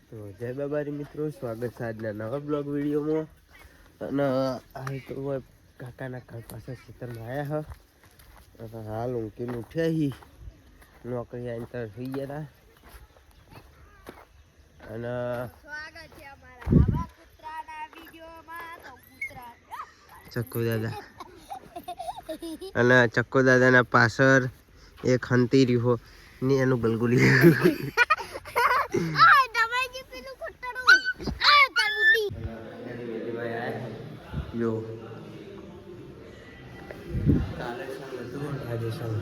તો જય બાબારી મિત્રો, સ્વાગત છે આજના નવા બ્લોગ વિડીયોમાં. અને આ તો કાકાના ઘર પાસે ખેતરમાં આવ્યા હ. હાલ ઊંઘીને ઉઠ્યા હી, નોકરી આવીને તરફ સુઈ ગયા હતા. અને સ્વાગત છે અમારા આવા કૂતરાના વિડિયોમાં. તો કૂતરા ચક્કુ દાદા અને ચક્કુ દાદાના પાછળ એક હંતી રહ્યો ને એનું ગલગુલી આ દબાઈ પેલું ખોટડું આ તરબુડી જો કાલે સાલ હતું આજે સાલ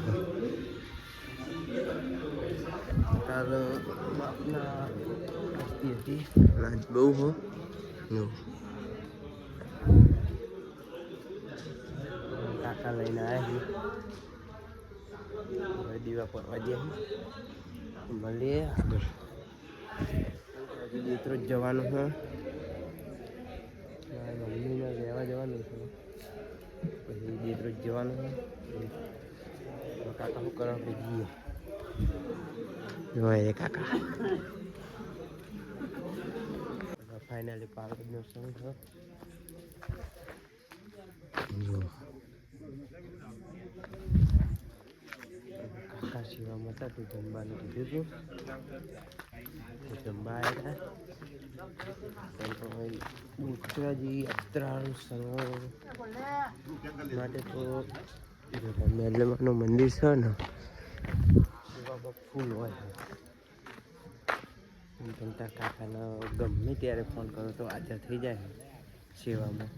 કાલ બાપના હતી આજ બહુ હો જો કાકા લઈને આવ્યા દીવા પડવા દે મળીએ આગળ મિત્રો જ જવાનું છે. મમ્મીને રહેવા જવાનું છે, પછી દીકરો જ જવાનું છે. કાકા શું કરવા આપણે જઈએ જોવાય કાકા ફાઇનલી પાર્કનો સમય છે. કાકા સેવામાં હતા તો જમવાનું કીધું હતું, જમવા આવ્યા ઉત્તરાજી યાત્રાનું સ્થળ માટે તો મેલમાનું મંદિર છે ને એવામાં ફૂલ હોય છે. કાકાને ગમે ત્યારે ફોન કરો તો હાજર થઈ જાય સેવામાં.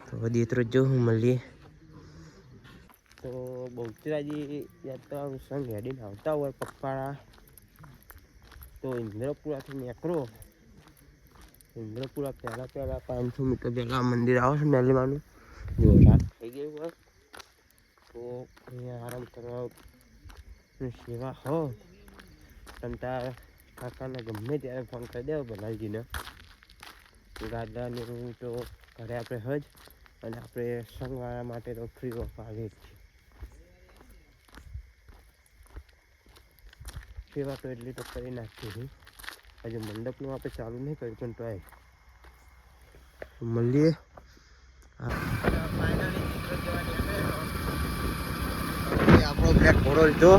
તો દીકરો જો હું મળીએ તો બહુચરાજી યાત્રાનું સંઘ હેડીને આવતા હોય પગપાળા તો ઇન્દ્રપુરાથી નીકળો. ઇન્દ્રપુરા પહેલાં 500 મીટર પહેલાં આ મંદિર આવે છે મેલીમાનું. જો રાત થઈ ગઈ હોય તો અહીંયા આરામ કરવાની સેવા હો. તમતા કાકાને ગમે ત્યારે ફોન કરી દેવો ભલાજીને. દાદાનું તો ઘરે આપણે હજ અને આપણે સંઘવાળા માટે તો ફ્રી ઓફ આવે જ છે. સેવા તો એટલી તો કરી નાખીએ છીએ. હજુ મંડપનું આપણે ચાલુ નહીં કર્યું પણ તો મળીએ. આપણો બ્લેક ઘોડો લીધો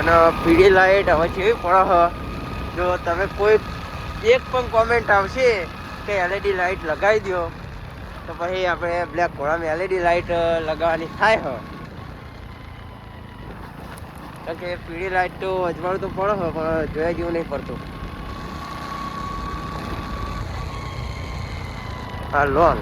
અને પીળી લાઈટ હવે કેવી પડે. જો તમે કોઈ એક પણ કોમેન્ટ આવશે કે LED લાઈટ લગાવી દો તો પછી આપણે બ્લેક ઘોડામાં LED લાઈટ લગાવવાની થાય કારણ કે પીળી લાઈટ તો અજવાળું તો પડે પણ જોયા જેવું નહીં પડતું. હા લોન